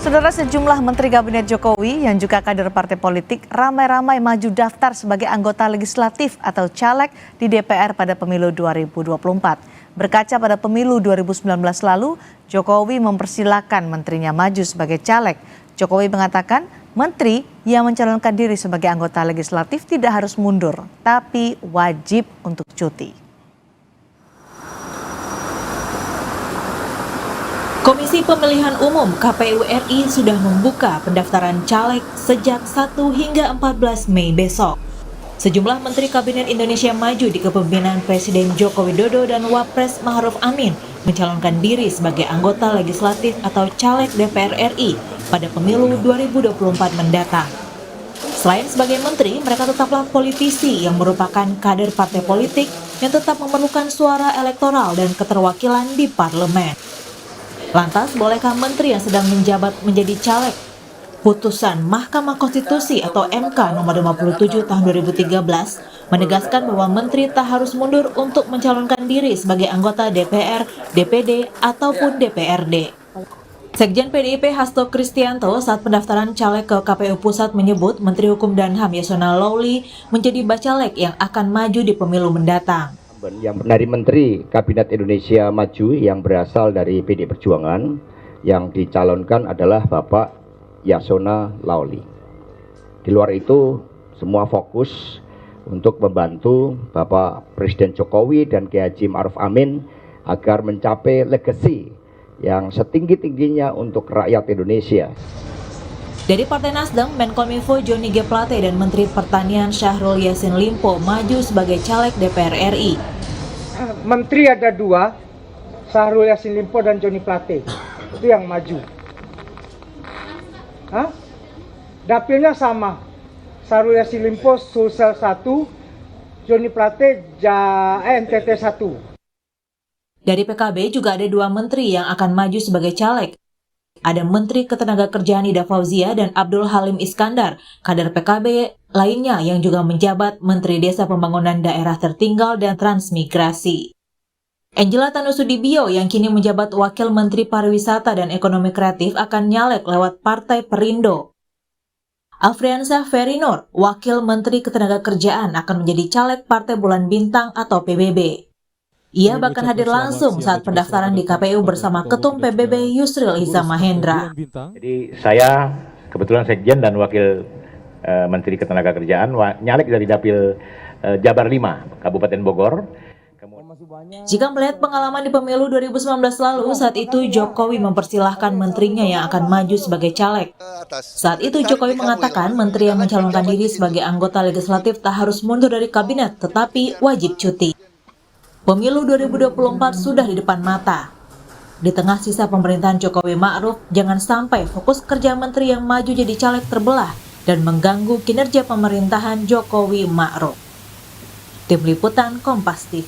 Saudara, sejumlah Menteri Kabinet Jokowi yang juga kader partai politik ramai-ramai maju daftar sebagai anggota legislatif atau caleg di DPR pada pemilu 2024. Berkaca pada pemilu 2019 lalu, Jokowi mempersilahkan menterinya maju sebagai caleg. Jokowi mengatakan menteri yang mencalonkan diri sebagai anggota legislatif tidak harus mundur, tapi wajib untuk cuti. Komisi Pemilihan Umum KPU RI sudah membuka pendaftaran caleg sejak 1 hingga 14 Mei besok. Sejumlah Menteri Kabinet Indonesia Maju di kepemimpinan Presiden Joko Widodo dan Wapres Ma'ruf Amin mencalonkan diri sebagai anggota legislatif atau caleg DPR RI pada pemilu 2024 mendatang. Selain sebagai menteri, mereka tetaplah politisi yang merupakan kader partai politik yang tetap memerlukan suara elektoral dan keterwakilan di parlemen. Lantas, bolehkah menteri yang sedang menjabat menjadi caleg? Putusan Mahkamah Konstitusi atau MK nomor 57 tahun 2013 menegaskan bahwa menteri tak harus mundur untuk mencalonkan diri sebagai anggota DPR, DPD, ataupun DPRD. Sekjen PDIP Hasto Kristianto saat pendaftaran caleg ke KPU Pusat menyebut Menteri Hukum dan HAM Yasona Lawli menjadi bacalek yang akan maju di pemilu mendatang. Yang dari Menteri Kabinet Indonesia Maju yang berasal dari PDI Perjuangan yang dicalonkan adalah Bapak Yasona Lawli. Di luar itu semua fokus untuk membantu Bapak Presiden Jokowi dan Kiai Haji Ma'ruf Amin agar mencapai legasi yang setinggi-tingginya untuk rakyat Indonesia. Dari Partai Nasdem, Menkominfo Johnny G. Plate dan Menteri Pertanian Syahrul Yassin Limpo maju sebagai caleg DPR RI. Menteri ada dua, Syahrul Yassin Limpo dan Johnny Plate, itu yang maju. Dapilnya sama, Syahrul Yassin Limpo Sulsel 1, Johnny Plate NTT 1. Dari PKB juga ada dua menteri yang akan maju sebagai caleg. Ada Menteri Ketenagakerjaan Ida Fauzia dan Abdul Halim Iskandar, kader PKB lainnya yang juga menjabat Menteri Desa Pembangunan Daerah Tertinggal dan Transmigrasi. Angela Tanusudibio yang kini menjabat Wakil Menteri Pariwisata dan Ekonomi Kreatif akan nyalek lewat Partai Perindo. Afriansyah Ferry-Nur, Wakil Menteri Ketenagakerjaan akan menjadi caleg Partai Bulan Bintang atau PBB. Ia bahkan hadir langsung saat pendaftaran di KPU bersama Ketum PBB Yusril Iza Mahendra. Jadi saya kebetulan Sekjen dan Wakil Menteri Ketenagakerjaan nyalek dari Dapil Jabar 5, Kabupaten Bogor. Jika melihat pengalaman di pemilu 2019 lalu, saat itu Jokowi mempersilahkan menterinya yang akan maju sebagai caleg. Saat itu Jokowi mengatakan menteri yang mencalonkan diri sebagai anggota legislatif tak harus mundur dari kabinet, tetapi wajib cuti. Pemilu 2024 sudah di depan mata. Di tengah sisa pemerintahan Jokowi Ma'ruf, jangan sampai fokus kerja menteri yang maju jadi caleg terbelah dan mengganggu kinerja pemerintahan Jokowi Ma'ruf. Tim Liputan Kompas TV.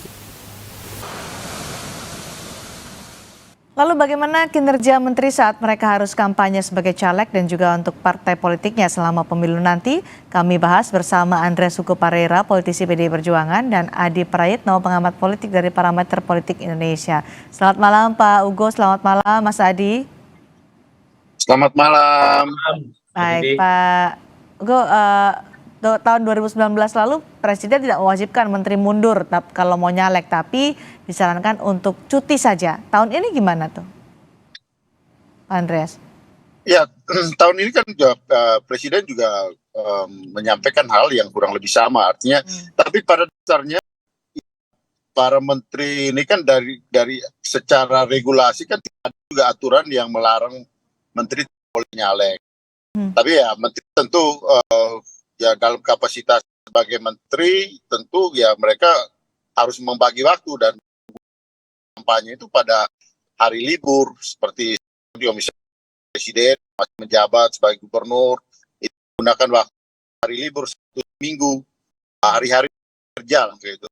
Lalu bagaimana kinerja menteri saat mereka harus kampanye sebagai caleg dan juga untuk partai politiknya selama pemilu nanti? Kami bahas bersama Andreas Hugo Pareira, politisi PDI Perjuangan, dan Adi Prayitno, pengamat politik dari Parameter Politik Indonesia. Selamat malam Pak Hugo, selamat malam Mas Adi. Selamat malam. Baik Pak Hugo, tahun 2019 lalu Presiden tidak mewajibkan menteri mundur kalau mau nyalek, tapi disarankan untuk cuti saja. Tahun ini gimana tuh, Pak Andreas? Ya, tahun ini kan juga, Presiden juga menyampaikan hal yang kurang lebih sama, artinya. Tapi pada dasarnya para menteri ini kan dari secara regulasi kan tidak ada juga aturan yang melarang menteri boleh nyalek. Tapi ya menteri tentu ya dalam kapasitas sebagai menteri tentu ya mereka harus membagi waktu dan kampanye itu pada hari libur seperti misalnya Presiden masih menjabat sebagai gubernur itu gunakan waktu hari libur satu minggu, hari-hari kerja gitu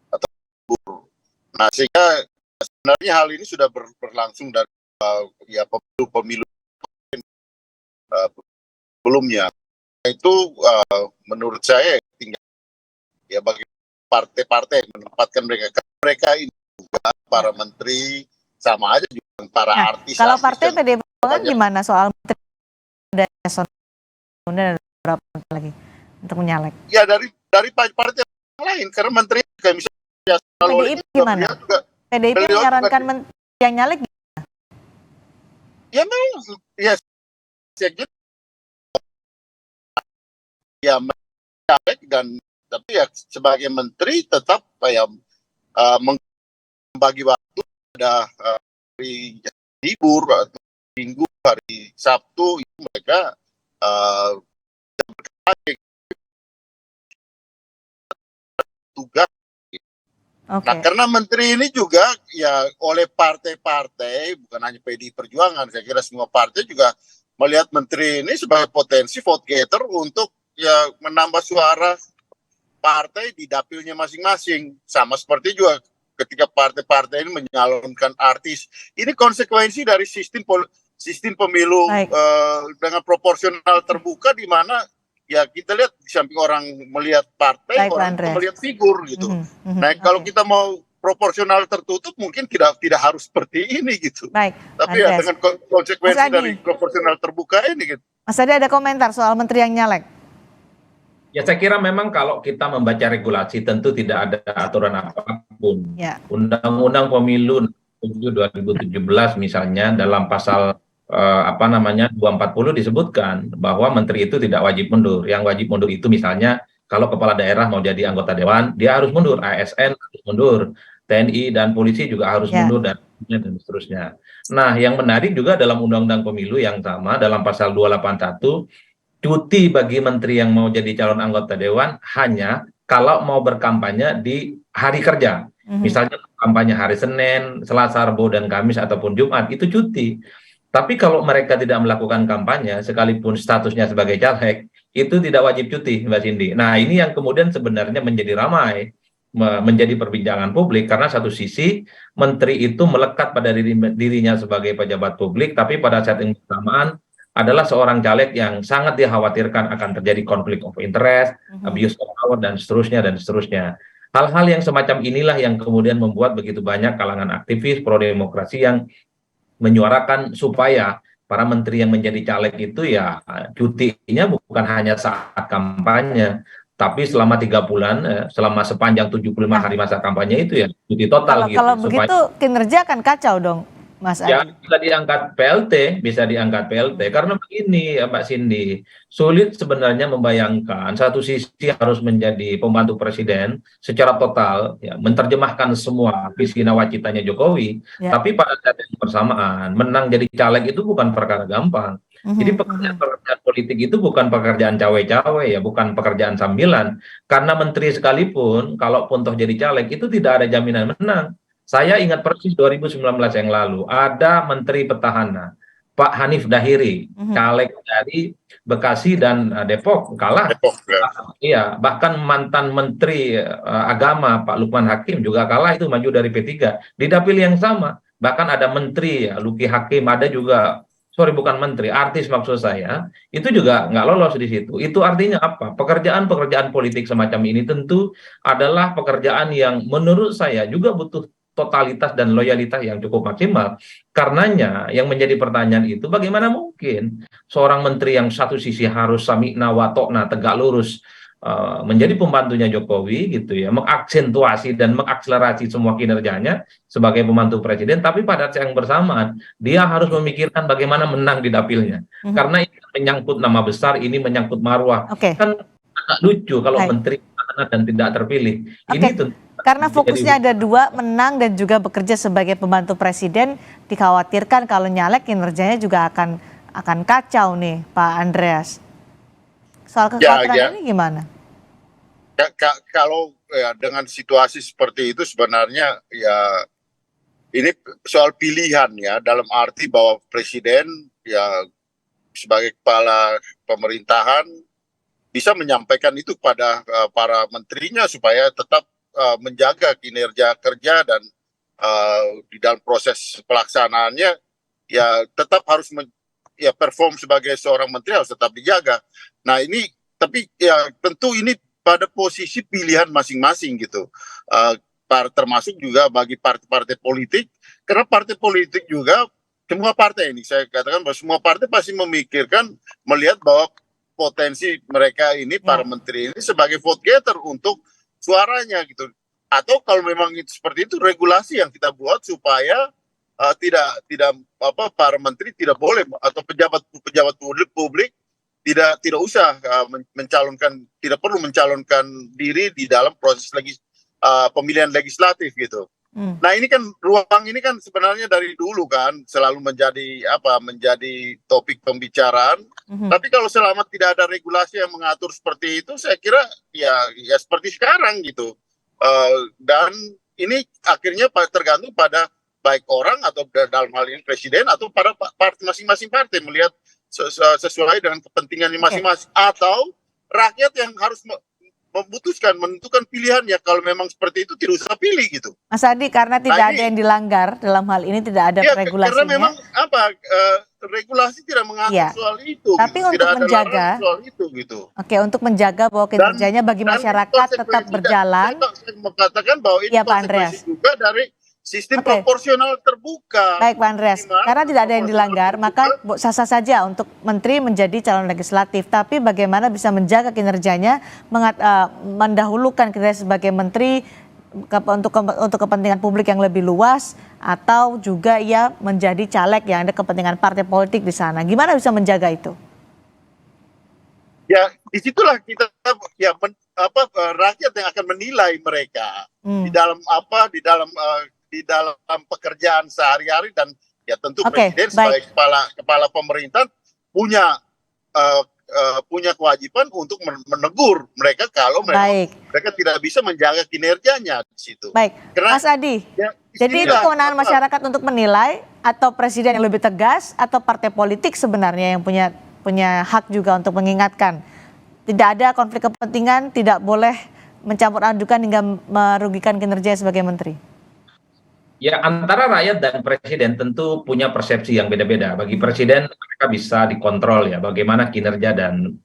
atau libur. Nah sehingga sebenarnya hal ini sudah berlangsung dari ya pemilu sebelumnya. Itu menurut saya tinggal ya bagi partai-partai menempatkan mereka ini juga para menteri sama aja juga para artis. Kalau partai PDI Perjuangan gimana soal menteri Yasona dan beberapa menteri lagi untuk menyalek. Ya dari partai yang lain, karena menteri kayak misalnya PDIP gimana? PDIP beliau menyarankan juga- menteri yang nyalek ya memang ya sekjen ya mencalek dan tapi ya sebagai menteri tetap ya membagi waktu ada hari libur atau minggu, hari Sabtu itu mereka tugas. Oke. Nah, karena menteri ini juga ya oleh partai-partai, bukan hanya PDI Perjuangan, saya kira semua partai juga melihat menteri ini sebagai potensi vote getter untuk ya menambah suara partai di dapilnya masing-masing. Sama seperti juga ketika partai-partai ini menyalonkan artis. Ini konsekuensi dari sistem pemilu dengan proporsional terbuka, di mana ya kita lihat di samping orang melihat partai, orang juga melihat figur gitu. Nah, kalau kita mau proporsional tertutup mungkin tidak harus seperti ini gitu. Baik, tapi ya dengan konsekuensi dari proporsional terbuka ini gitu. Mas Adi ada komentar soal menteri yang nyalek? Ya saya kira memang kalau kita membaca regulasi tentu tidak ada aturan apapun. Ya. Undang-Undang Pemilu 2017 misalnya dalam pasal 240 disebutkan bahwa menteri itu tidak wajib mundur. Yang wajib mundur itu misalnya kalau kepala daerah mau jadi anggota dewan, dia harus mundur. ASN harus mundur, TNI dan polisi juga harus mundur dan seterusnya. Nah, yang menarik juga dalam Undang-Undang Pemilu yang sama dalam pasal 281, cuti bagi menteri yang mau jadi calon anggota dewan hanya kalau mau berkampanye di hari kerja. Misalnya kampanye hari Senin, Selasa, Rabu, dan Kamis ataupun Jumat, itu cuti. Tapi kalau mereka tidak melakukan kampanye, sekalipun statusnya sebagai caleg, itu tidak wajib cuti, Mbak Cindy. Nah, ini yang kemudian sebenarnya menjadi ramai, menjadi perbincangan publik, karena satu sisi menteri itu melekat pada dirinya sebagai pejabat publik, tapi pada saat yang bersamaan adalah seorang caleg yang sangat dikhawatirkan akan terjadi konflik of interest, abuse of power, dan seterusnya. Hal-hal yang semacam inilah yang kemudian membuat begitu banyak kalangan aktivis pro-demokrasi yang menyuarakan supaya para menteri yang menjadi caleg itu ya cutinya bukan hanya saat kampanye, tapi selama 3 bulan, selama sepanjang 75 hari masa kampanye itu ya cuti total gitu. Kalau begitu kinerja akan kacau dong, Mas Adi. Ya, bisa diangkat PLT, karena begini ya Mbak Cindy, sulit sebenarnya membayangkan satu sisi harus menjadi pembantu presiden secara total, ya, menerjemahkan semua visi nawacitanya Jokowi, tapi pada saat yang bersamaan menang jadi caleg itu bukan perkara gampang. Jadi pekerjaan politik itu bukan pekerjaan cawe-cawe ya, bukan pekerjaan sambilan, karena menteri sekalipun kalaupun toh jadi caleg itu tidak ada jaminan menang. Saya ingat persis 2019 yang lalu, ada Menteri Petahana, Pak Hanif Dahiri, caleg dari Bekasi dan Depok, kalah. Iya, bahkan mantan Menteri Agama, Pak Lukman Hakim juga kalah, itu maju dari P3. Di dapil yang sama, bahkan ada Menteri, Luki Hakim, ada juga, bukan menteri, artis maksud saya, itu juga nggak lolos di situ. Itu artinya apa? Pekerjaan-pekerjaan politik semacam ini tentu adalah pekerjaan yang menurut saya juga butuh totalitas dan loyalitas yang cukup maksimal. Karenanya yang menjadi pertanyaan itu bagaimana mungkin seorang menteri yang satu sisi harus sami'na wa ta'na, tegak lurus, menjadi pembantunya Jokowi gitu ya, mengaksentuasi dan mengakselerasi semua kinerjanya sebagai pembantu presiden, tapi pada saat yang bersamaan dia harus memikirkan bagaimana menang di dapilnya. Karena ini menyangkut nama besar, ini menyangkut marwah. Kan agak lucu kalau menteri dan tidak terpilih. Ini tentu karena fokusnya ada dua, menang dan juga bekerja sebagai pembantu presiden, dikhawatirkan kalau nyalek kinerjanya juga akan kacau nih, Pak Andreas. Soal kekhawatiran ini gimana? Kalau ya, dengan situasi seperti itu sebenarnya ya ini soal pilihan ya, dalam arti bahwa presiden ya sebagai kepala pemerintahan bisa menyampaikan itu pada para menterinya supaya tetap menjaga kinerja kerja dan di dalam proses pelaksanaannya ya tetap harus perform sebagai seorang menteri harus tetap dijaga. Nah ini tapi ya tentu ini pada posisi pilihan masing-masing gitu, termasuk juga bagi partai-partai politik, karena partai politik juga semua partai ini, saya katakan bahwa semua partai pasti memikirkan, melihat bahwa potensi mereka ini, para menteri ini sebagai vote getter untuk suaranya gitu. Atau kalau memang itu seperti itu, regulasi yang kita buat supaya tidak para menteri tidak boleh, atau pejabat publik tidak usah mencalonkan, tidak perlu mencalonkan diri di dalam proses pemilihan legislatif gitu. Nah ini kan ruang ini kan sebenarnya dari dulu kan selalu menjadi topik pembicaraan. Tapi kalau selama tidak ada regulasi yang mengatur seperti itu, saya kira ya seperti sekarang gitu. Dan ini akhirnya tergantung pada baik orang atau dalam hal ini presiden atau pada masing-masing partai melihat sesuai dengan kepentingannya masing-masing, atau rakyat yang harus menentukan pilihannya. Kalau memang seperti itu tidak usah pilih gitu. Mas Adi, karena tidak ada yang dilanggar dalam hal ini, tidak ada regulasinya. Karena memang regulasi tidak mengatur soal itu. Tapi gitu. untuk tidak menjaga ada soal itu gitu. Oke, untuk menjaga bahwa kinerjanya bagi masyarakat tetap berjalan. Saya mengatakan bahwa ini konsekuensi juga dari sistem proporsional terbuka. Baik Pak Andreas, karena tidak ada yang dilanggar, maka sah-sah saja untuk menteri menjadi calon legislatif. Tapi bagaimana bisa menjaga kinerjanya, mendahulukan kinerja sebagai menteri untuk kepentingan publik yang lebih luas, atau juga ia menjadi caleg yang ada kepentingan partai politik di sana. Gimana bisa menjaga itu? Ya, disitulah kita rakyat yang akan menilai mereka di dalam pekerjaan sehari-hari, dan ya tentu presiden sebagai kepala pemerintahan punya kewajiban untuk menegur mereka kalau mereka tidak bisa menjaga kinerjanya di situ. Baik, karena, Mas Adi, jadi itu kewenangan masyarakat untuk menilai, atau presiden yang lebih tegas, atau partai politik sebenarnya yang punya hak juga untuk mengingatkan tidak ada konflik kepentingan, tidak boleh mencampur adukan hingga merugikan kinerja sebagai menteri? Ya, antara rakyat dan presiden tentu punya persepsi yang beda-beda. Bagi presiden, mereka bisa dikontrol ya, bagaimana kinerja dan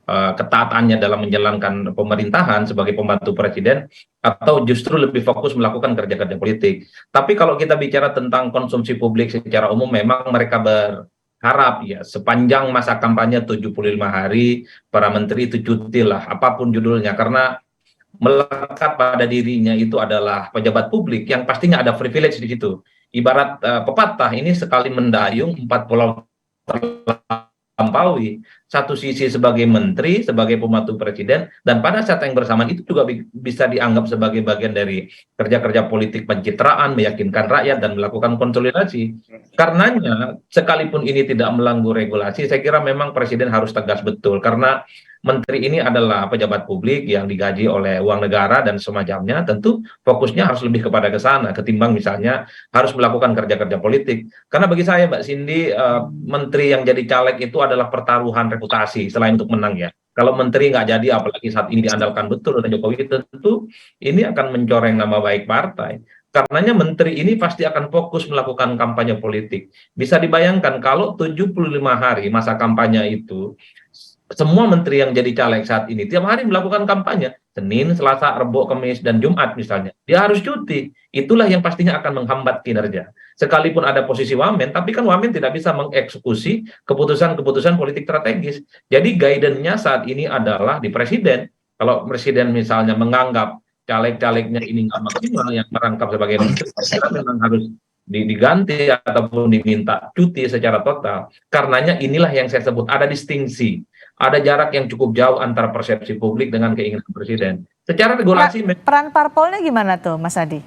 ketaatannya dalam menjalankan pemerintahan sebagai pembantu presiden, atau justru lebih fokus melakukan kerja-kerja politik. Tapi kalau kita bicara tentang konsumsi publik secara umum, memang mereka berharap ya sepanjang masa kampanye 75 hari, para menteri itu cuti lah, apapun judulnya, karena melekat pada dirinya itu adalah pejabat publik yang pastinya ada privilege di situ. Ibarat pepatah, ini sekali mendayung 4 pulau terlampaui. Satu sisi sebagai menteri, sebagai pembantu presiden, dan pada saat yang bersamaan itu juga bisa dianggap sebagai bagian dari kerja-kerja politik pencitraan, meyakinkan rakyat dan melakukan konsolidasi. Karenanya, sekalipun ini tidak melanggar regulasi, saya kira memang presiden harus tegas betul, karena menteri ini adalah pejabat publik yang digaji oleh uang negara dan semacamnya, tentu fokusnya harus lebih kepada ke sana ketimbang misalnya harus melakukan kerja-kerja politik. Karena bagi saya Mbak Cindy, menteri yang jadi caleg itu adalah pertaruhan reputasi selain untuk menang ya. Kalau menteri nggak jadi, apalagi saat ini diandalkan betul oleh Jokowi, tentu ini akan mencoreng nama baik partai. Karenanya menteri ini pasti akan fokus melakukan kampanye politik. Bisa dibayangkan kalau 75 hari masa kampanye itu, semua menteri yang jadi caleg saat ini tiap hari melakukan kampanye, Senin, Selasa, Rebo, Kamis, dan Jumat misalnya, dia harus cuti. Itulah yang pastinya akan menghambat kinerja. Sekalipun ada posisi wamen, tapi kan wamen tidak bisa mengeksekusi keputusan-keputusan politik strategis. Jadi guidance-nya saat ini adalah di presiden. Kalau presiden misalnya menganggap caleg-calegnya ini nggak maksimal yang merangkap sebagai menteri, memang harus diganti ataupun diminta cuti secara total. Karenanya inilah yang saya sebut ada distingsi, ada jarak yang cukup jauh antara persepsi publik dengan keinginan presiden. Secara regulasi peran parpolnya gimana tuh Mas Adi?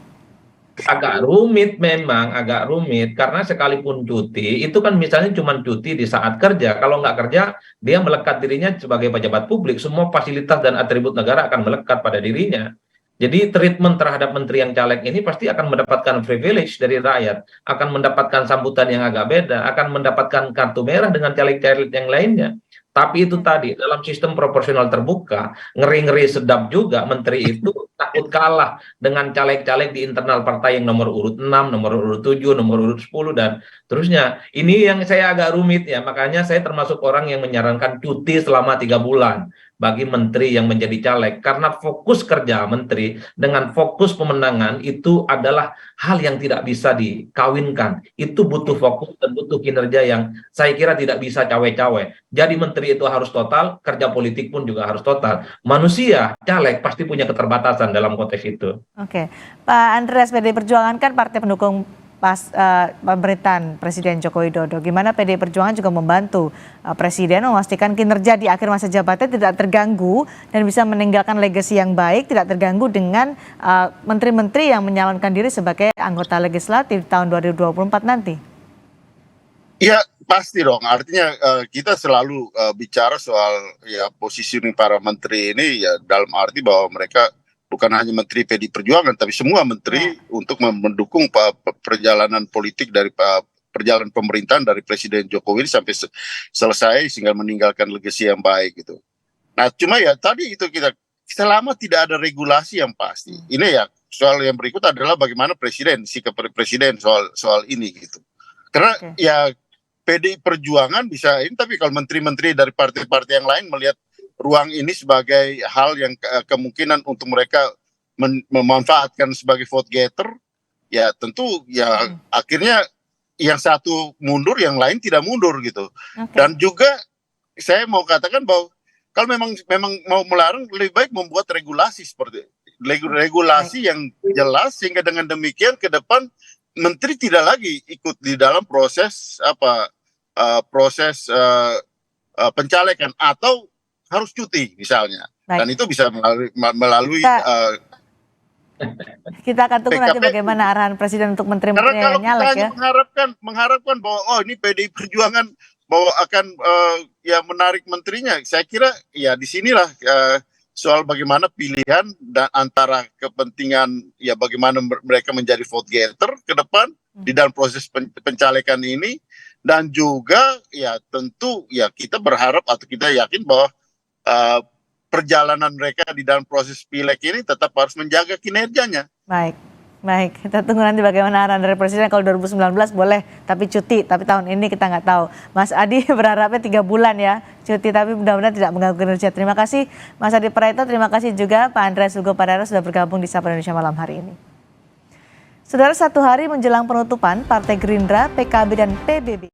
Agak rumit, memang agak rumit, karena sekalipun cuti itu kan misalnya cuma cuti di saat kerja. Kalau nggak kerja, dia melekat dirinya sebagai pejabat publik, semua fasilitas dan atribut negara akan melekat pada dirinya. Jadi treatment terhadap menteri yang caleg ini pasti akan mendapatkan privilege dari rakyat, akan mendapatkan sambutan yang agak beda, akan mendapatkan kartu merah dengan caleg-caleg yang lainnya. Tapi itu tadi, dalam sistem proporsional terbuka, ngeri-ngeri sedap juga menteri itu takut kalah dengan caleg-caleg di internal partai yang nomor urut 6, nomor urut 7, nomor urut 10, dan terusnya. Ini yang saya agak rumit ya, makanya saya termasuk orang yang menyarankan cuti selama 3 bulan. bagi menteri yang menjadi caleg, karena fokus kerja menteri dengan fokus pemenangan itu adalah hal yang tidak bisa dikawinkan. Itu butuh fokus dan butuh kinerja yang saya kira tidak bisa cawe-cawe. Jadi menteri itu harus total, kerja politik pun juga harus total. Manusia, caleg pasti punya keterbatasan dalam konteks itu. Oke, Pak Andreas, PDI Perjuangan kan partai pendukung pemerintahan Presiden Joko Widodo. Gimana PDI Perjuangan juga membantu Presiden memastikan kinerja di akhir masa jabatannya tidak terganggu dan bisa meninggalkan legasi yang baik, tidak terganggu dengan menteri-menteri yang menyalonkan diri sebagai anggota legislatif tahun 2024 nanti? Ya pasti dong, artinya kita selalu bicara soal ya positioning para menteri ini ya dalam arti bahwa mereka bukan hanya menteri PDI Perjuangan, tapi semua menteri untuk mendukung perjalanan politik dari perjalanan pemerintahan dari Presiden Jokowi sampai selesai sehingga meninggalkan legasi yang baik gitu. Nah, cuma ya tadi itu kita selama tidak ada regulasi yang pasti. Ini ya soal yang berikut adalah bagaimana presiden, sikap presiden soal ini gitu. Karena ya PDI Perjuangan bisa ini, tapi kalau menteri-menteri dari partai-partai yang lain melihat ruang ini sebagai hal yang kemungkinan untuk mereka memanfaatkan sebagai vote getter, ya tentu ya akhirnya yang satu mundur, yang lain tidak mundur gitu. Dan juga saya mau katakan bahwa kalau memang mau melarang, lebih baik membuat regulasi seperti regulasi yang jelas sehingga dengan demikian ke depan menteri tidak lagi ikut di dalam proses pencalekan atau harus cuti misalnya. Dan itu bisa melalui kita akan tunggu nanti bagaimana arahan Presiden untuk menteri-menteri yang nyalek ya. Mengharapkan bahwa ini PDI Perjuangan bahwa akan ya menarik menterinya. Saya kira ya disinilah soal bagaimana pilihan dan antara kepentingan ya bagaimana mereka menjadi vote getter ke depan di dalam proses pencalekan ini, dan juga ya tentu ya kita berharap atau kita yakin bahwa perjalanan mereka di dalam proses pileg ini tetap harus menjaga kinerjanya. Baik, kita tunggu nanti bagaimana arahan dari Presiden. Kalau 2019 boleh, tapi cuti. Tapi tahun ini kita nggak tahu. Mas Adi berharapnya 3 bulan ya cuti, tapi mudah-mudahan tidak mengganggu kinerja. Terima kasih Mas Adi Praetno, terima kasih juga Pak Andreas Hugo Padara sudah bergabung di Sapa Indonesia malam hari ini. Saudara, 1 hari menjelang penutupan, Partai Gerindra, PKB, dan PBB